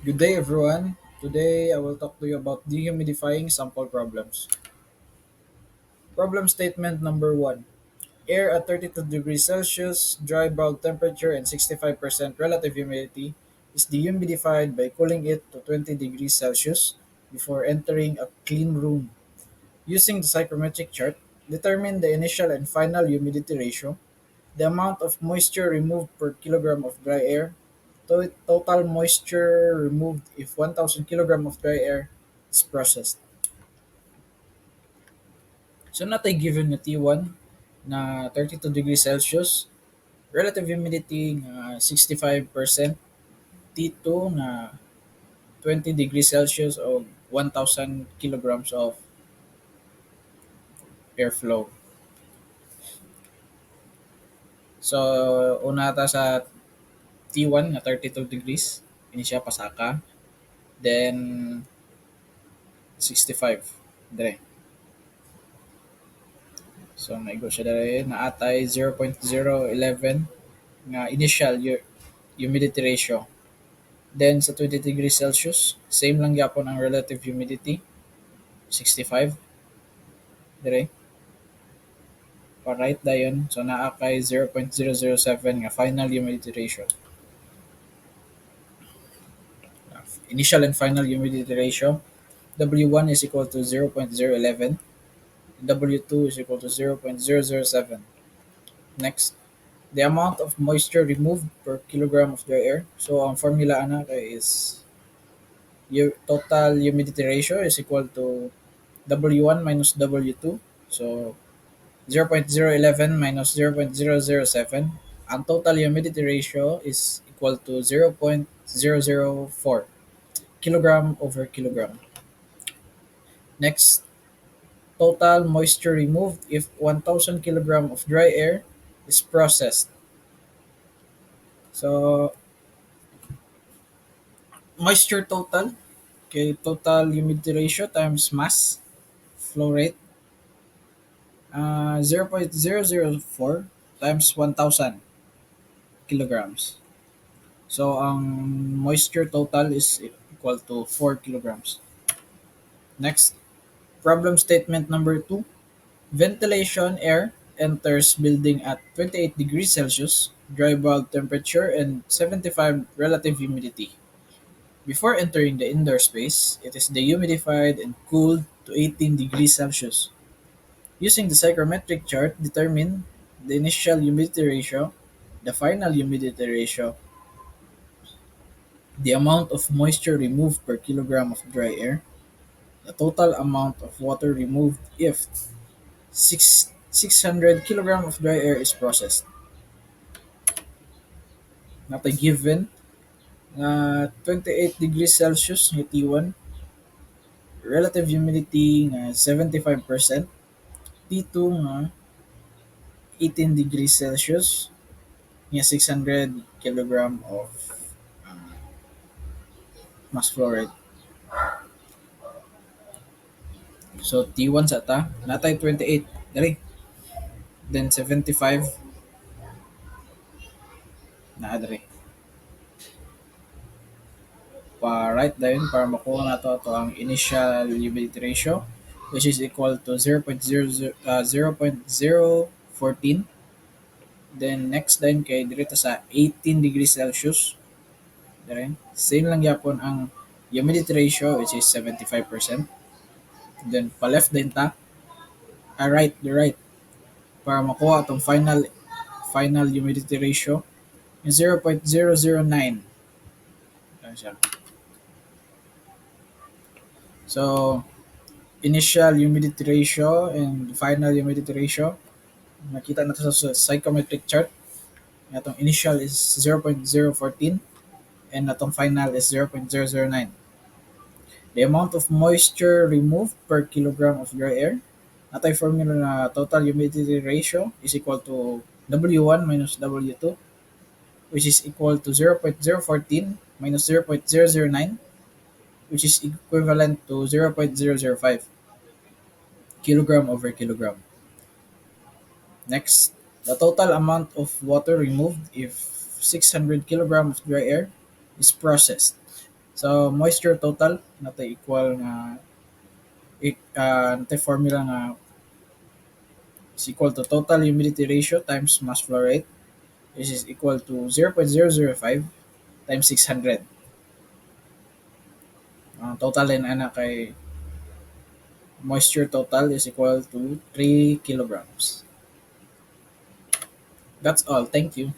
Good day, everyone. Today, I will talk to you about dehumidifying sample problems. Problem statement number one. Air at 32 degrees Celsius, dry bulb temperature, and 65% relative humidity is dehumidified by cooling it to 20 degrees Celsius before entering a clean room. Using the psychrometric chart, determine the initial and final humidity ratio, the amount of moisture removed per kilogram of dry air, total moisture removed if 1,000 kilogram of dry air is processed. So natay given na T1 na 32 degrees Celsius, relative humidity nga 65%, T2 na 20 degrees Celsius o 1,000 kilograms of airflow. So una ta sa T1 na 32 degrees, ini siya pasaka. Then 65 dire. So naigo siya dere na atay 0.011 nga initial humidity ratio. Then sa 20 degrees Celsius, same lang gyapon ang relative humidity, 65 dire. Pa-right dayon, so naa kay 0.007 nga final humidity ratio. Initial and final humidity ratio, W1 is equal to 0.011, W2 is equal to 0.007. Next, the amount of moisture removed per kilogram of dry air. So ang formula ana kay is total humidity ratio is equal to W1 minus W2. So 0.011 minus 0.007. Ang total humidity ratio is equal to 0.004 kilogram over kilogram. Next, total moisture removed if 1,000 kilogram of dry air is processed. So moisture total, okay, total humidity ratio times mass flow rate, 0.004 times 1,000 kilograms. So ang moisture total is equal to 4 kilograms. Next, problem statement number 2. Ventilation air enters building at 28 degrees Celsius, dry bulb temperature, and 75 relative humidity. Before entering the indoor space, it is dehumidified and cooled to 18 degrees Celsius. Using the psychrometric chart, determine the initial humidity ratio, the final humidity ratio, the amount of moisture removed per kilogram of dry air, the total amount of water removed if 600 kilogram of dry air is processed. Not a given 28 degrees Celsius nga T1, relative humidity nga 75%, T2 nga 18 degrees Celsius nga 600 kilogram of uh, mass flow rate. So T1 sa ta, natay 28 dali. Then 75 na dali. Pa-right dayon para makuha nato ato ang initial humidity ratio, which is equal to 0.014. Then next dayon kay dito sa 18 degrees Celsius. Dire. Same lang yapon ang humidity ratio, which is 75%. Then pa-left din ta, right para makuha atong final humidity ratio yung 0.009. Ayan siya. So, initial humidity ratio and final humidity ratio. Nakita natin sa psychrometric chart. Itong initial is 0.014 and itong final is 0.009. The amount of moisture removed per kilogram of dry air. Natay formula na total humidity ratio is equal to W1 minus W2, which is equal to 0.014 minus 0.009, which is equivalent to 0.005 kilogram over kilogram. Next, the total amount of water removed if 600 kilogram of dry air is processed. So moisture total nato equal nga nato formula nga is equal to total humidity ratio times mass flow rate, which is equal to 0.005 times 600. Ang total din ana kay moisture total is equal to 3 kilograms. That's all. Thank you.